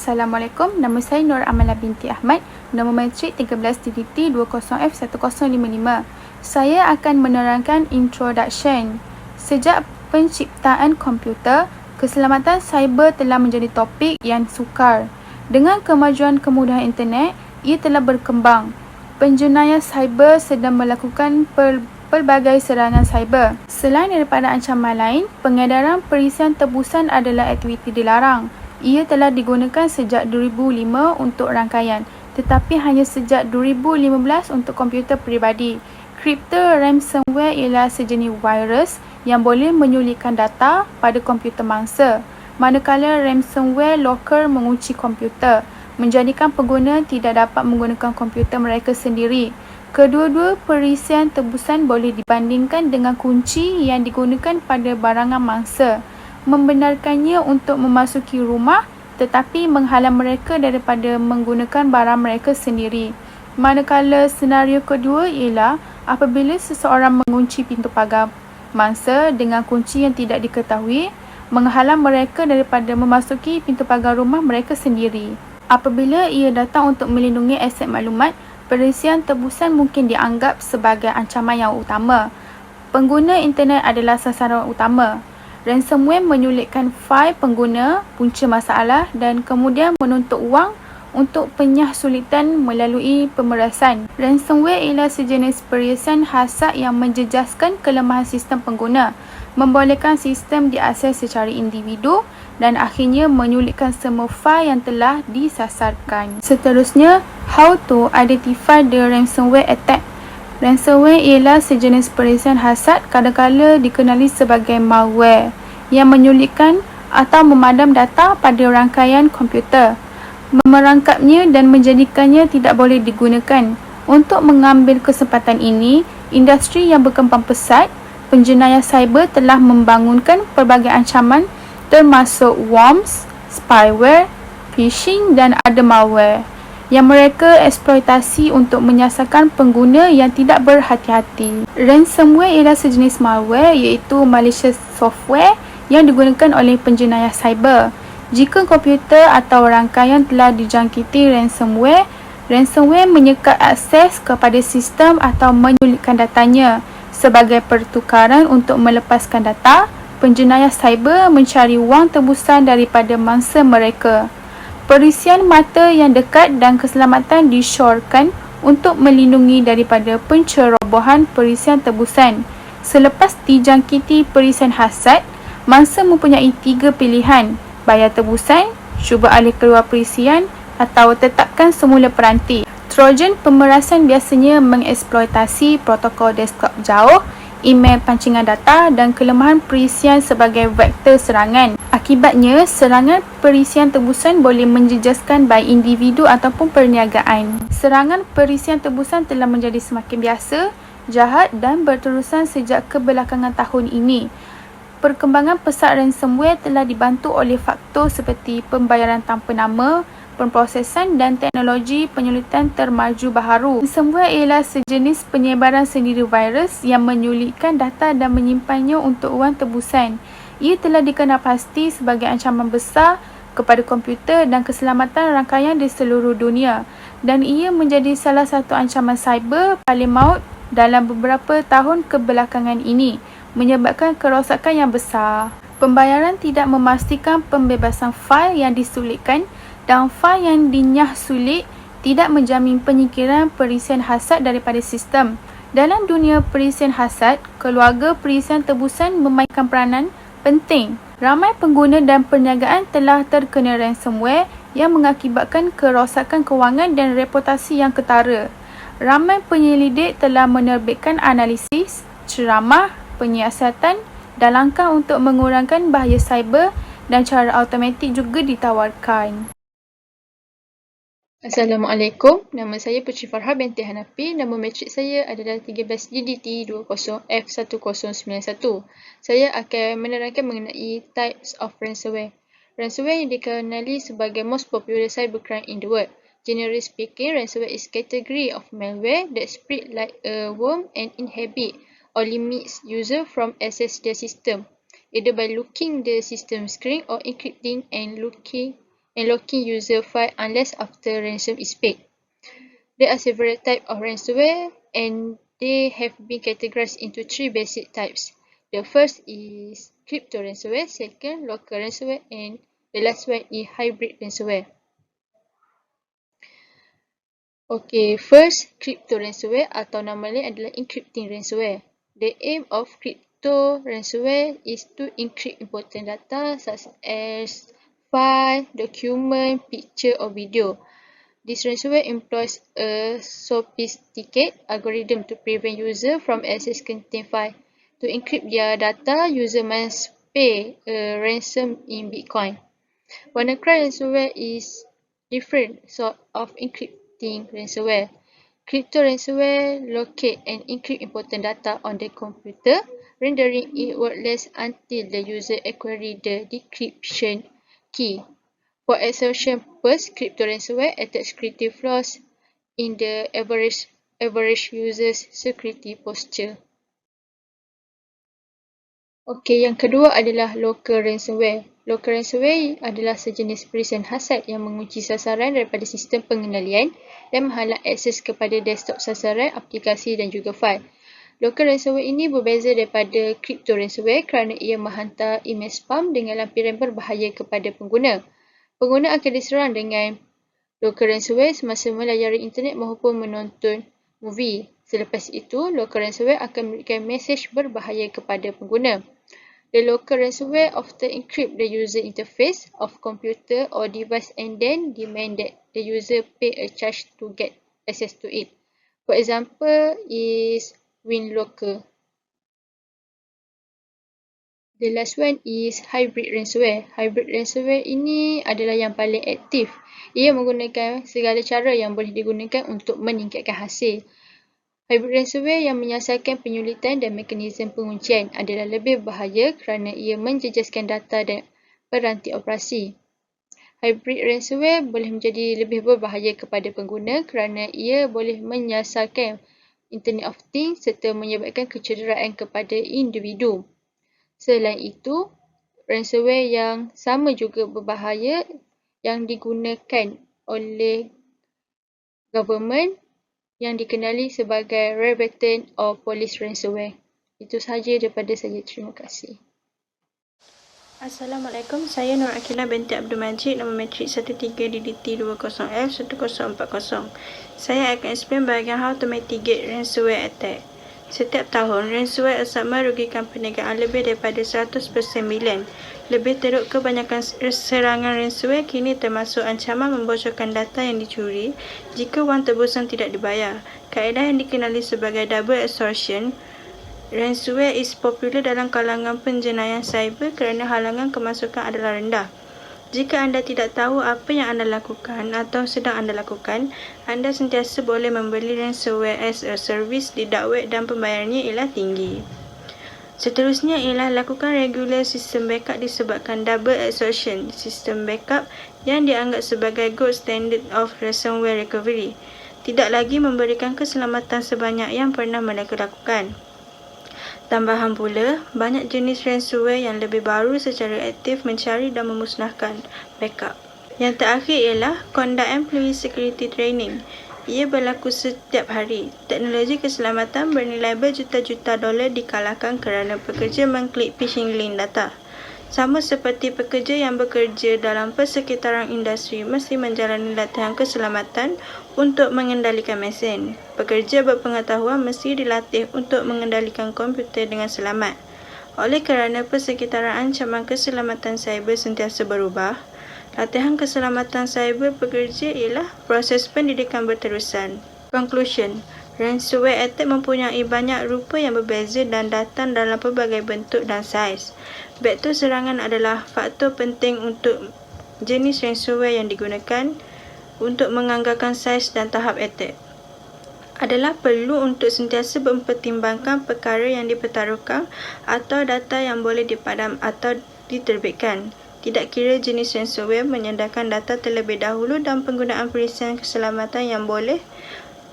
Assalamualaikum, nama saya Nur Amala binti Ahmad, nombor matrik 13 DDT 20F1055. Saya akan menerangkan introduction. Sejak penciptaan komputer, keselamatan cyber telah menjadi topik yang sukar. Dengan kemajuan kemudahan internet, ia telah berkembang. Penjenayah cyber sedang melakukan pelbagai serangan cyber. Selain daripada ancaman lain, pengedaran perisian tebusan adalah aktiviti dilarang. Ia telah digunakan sejak 2005 untuk rangkaian, tetapi hanya sejak 2015 untuk komputer peribadi. Kripto ransomware ialah sejenis virus yang boleh menyulitkan data pada komputer mangsa, manakala ransomware locker mengunci komputer, menjadikan pengguna tidak dapat menggunakan komputer mereka sendiri. Kedua-dua perisian tebusan boleh dibandingkan dengan kunci yang digunakan pada barangan mangsa, membenarkannya untuk memasuki rumah tetapi menghalang mereka daripada menggunakan barang mereka sendiri. Manakala senario kedua ialah apabila seseorang mengunci pintu pagar mangsa dengan kunci yang tidak diketahui, menghalang mereka daripada memasuki pintu pagar rumah mereka sendiri. Apabila ia datang untuk melindungi aset maklumat, perisian tebusan mungkin dianggap sebagai ancaman yang utama. Pengguna internet adalah sasaran utama. Ransomware menyulitkan fail pengguna, punca masalah dan kemudian menuntut wang untuk penyah sulitan melalui pemerasan. Ransomware ialah sejenis perisian hasad yang menjejaskan kelemahan sistem pengguna, membolehkan sistem diakses secara individu dan akhirnya menyulitkan semua fail yang telah disasarkan. Seterusnya, how to identify the ransomware attack. Ransomware ialah sejenis perisian hasad kadang-kala dikenali sebagai malware yang menyulitkan atau memadam data pada rangkaian komputer, memerangkapnya dan menjadikannya tidak boleh digunakan. Untuk mengambil kesempatan ini, industri yang berkembang pesat, penjenayah cyber telah membangunkan pelbagai ancaman termasuk worms, spyware, phishing dan ada malware yang mereka eksploitasi untuk menyasarkan pengguna yang tidak berhati-hati. Ransomware ialah sejenis malware iaitu malicious software yang digunakan oleh penjenayah cyber. Jika komputer atau rangkaian telah dijangkiti ransomware, ransomware menyekat akses kepada sistem atau menyulitkan datanya. Sebagai pertukaran untuk melepaskan data, penjenayah cyber mencari wang tebusan daripada mangsa mereka. Perisian mata yang dekat dan keselamatan disyorkan untuk melindungi daripada pencerobohan perisian tebusan. Selepas dijangkiti perisian hasad, mangsa mempunyai 3 pilihan: bayar tebusan, cuba alih keluar perisian atau tetapkan semula peranti. Trojan pemerasan biasanya mengeksploitasi protokol desktop jauh, email pancingan data dan kelemahan perisian sebagai vektor serangan. Akibatnya, serangan perisian tebusan boleh menjejaskan baik individu ataupun perniagaan. Serangan perisian tebusan telah menjadi semakin biasa, jahat dan berterusan sejak kebelakangan tahun ini. Perkembangan pesat ransomware telah dibantu oleh faktor seperti pembayaran tanpa nama, pemprosesan dan teknologi penyulitan termaju baharu. Ransomware ialah sejenis penyebaran sendiri virus yang menyulitkan data dan menyimpannya untuk wang tebusan. Ia telah dikenal pasti sebagai ancaman besar kepada komputer dan keselamatan rangkaian di seluruh dunia, dan ia menjadi salah satu ancaman cyber paling maut dalam beberapa tahun kebelakangan ini, menyebabkan kerosakan yang besar. Pembayaran tidak memastikan pembebasan fail yang disulitkan dan fail yang dinyah sulit tidak menjamin penyingkiran perisian hasad daripada sistem. Dalam dunia perisian hasad, keluarga perisian tebusan memainkan peranan penting. Ramai pengguna dan perniagaan telah terkena ransomware yang mengakibatkan kerosakan kewangan dan reputasi yang ketara. Ramai penyelidik telah menerbitkan analisis, ceramah, penyiasatan dan langkah untuk mengurangkan bahaya cyber dan cara automatik juga ditawarkan. Assalamualaikum, nama saya Putri Farha binti Hanafi, nama matrik saya adalah 13 DDT 20F1091. Saya akan menerangkan mengenai types of ransomware. Ransomware yang dikenali sebagai most popular cybercrime in the world. Generally speaking, ransomware is a category of malware that spread like a worm and inhibit or limits user from access their system, either by locking the system screen or encrypting and locking and locking user file unless after ransom is paid. There are several types of ransomware and they have been categorized into 3 basic types. The first is crypto ransomware, second local ransomware, and the last one is hybrid ransomware. Okay, first crypto ransomware atau nama lain adalah encrypting ransomware. The aim of crypto ransomware is to encrypt important data such as file, document, picture or video. This ransomware employs a sophisticated algorithm to prevent user from access contained file. To encrypt their data, user must pay a ransom in Bitcoin. WannaCry ransomware is different sort of encrypting ransomware. Crypto ransomware locate and encrypt important data on the computer, rendering it worthless until the user acquires the decryption key. For execution purposes, crypto ransomware attacks security flaws in the average user's security posture. Okey, yang kedua adalah local ransomware. Local ransomware adalah sejenis perisian hasad yang mengunci sasaran daripada sistem pengendalian dan menghalang akses kepada desktop sasaran, aplikasi dan juga fail. Local ransomware ini berbeza daripada crypto ransomware kerana ia menghantar email spam dengan lampiran berbahaya kepada pengguna. Pengguna akan diserang dengan local ransomware semasa melayari internet maupun menonton movie. Selepas itu, local ransomware akan memberikan mesej berbahaya kepada pengguna. The local ransomware often encrypt the user interface of computer or device and then demand that the user pay a charge to get access to it. For example, is WinLocker. The last one is hybrid ransomware. Hybrid ransomware ini adalah yang paling aktif. Ia menggunakan segala cara yang boleh digunakan untuk meningkatkan hasil. Hybrid ransomware yang menyasarkan penyulitan dan mekanisme penguncian adalah lebih bahaya kerana ia menjejaskan data dan peranti operasi. Hybrid ransomware boleh menjadi lebih berbahaya kepada pengguna kerana ia boleh menyasarkan Internet of Things serta menyebabkan kecederaan kepada individu. Selain itu, ransomware yang sama juga berbahaya yang digunakan oleh government yang dikenali sebagai Raventon or Police ransomware. Itu sahaja daripada saya. Terima kasih. Assalamualaikum, saya Nur Akila binti Abdul Majid, nombor matrik 13DDT20F1040. Saya akan explain bahagian how to mitigate ransomware attack. Setiap tahun, ransomware asal merugikan perniagaan lebih daripada 100% bilion. Lebih teruk, kebanyakan serangan ransomware kini termasuk ancaman membocorkan data yang dicuri jika wang tebusan tidak dibayar. Kaedah yang dikenali sebagai double extortion. Ransomware is popular dalam kalangan penjenayah cyber kerana halangan kemasukan adalah rendah. Jika anda tidak tahu apa yang anda lakukan atau sedang anda lakukan, anda sentiasa boleh membeli ransomware as a service di dark web dan pembayarannya ialah tinggi. Seterusnya ialah lakukan regular sistem backup disebabkan double extortion. Sistem backup yang dianggap sebagai gold standard of ransomware recovery tidak lagi memberikan keselamatan sebanyak yang pernah mereka lakukan. Tambahan pula, banyak jenis ransomware yang lebih baru secara aktif mencari dan memusnahkan backup. Yang terakhir ialah conduct employee security training. Ia berlaku setiap hari. Teknologi keselamatan bernilai berjuta-juta dolar dikalahkan kerana pekerja mengklik phishing link data. Sama seperti pekerja yang bekerja dalam persekitaran industri mesti menjalani latihan keselamatan untuk mengendalikan mesin. Pekerja berpengetahuan mesti dilatih untuk mengendalikan komputer dengan selamat. Oleh kerana persekitaran ancaman keselamatan cyber sentiasa berubah, latihan keselamatan cyber pekerja ialah proses pendidikan berterusan. Conclusion. Ransomware attack mempunyai banyak rupa yang berbeza dan datang dalam pelbagai bentuk dan saiz. Vektor serangan adalah faktor penting untuk jenis ransomware yang digunakan. Untuk menganggarkan saiz dan tahap attack adalah perlu untuk sentiasa mempertimbangkan perkara yang dipertaruhkan atau data yang boleh dipadam atau diterbitkan. Tidak kira jenis ransomware, menyandarkan data terlebih dahulu dan penggunaan perisian keselamatan yang boleh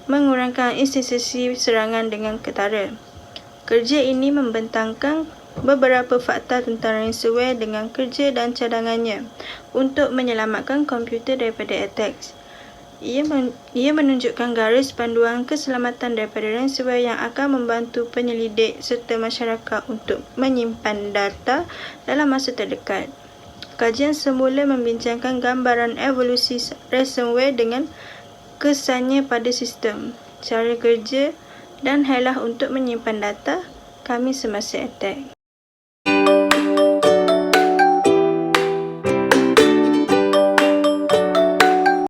mengurangkan institusi serangan dengan ketara. Kerja ini membentangkan beberapa fakta tentang ransomware dengan kerja dan cadangannya untuk menyelamatkan komputer daripada attacks. Ia menunjukkan garis panduan keselamatan daripada ransomware yang akan membantu penyelidik serta masyarakat untuk menyimpan data dalam masa terdekat. Kajian semula membincangkan gambaran evolusi ransomware dengan kesannya pada sistem, cara kerja dan halah untuk menyimpan data kami semasa attack.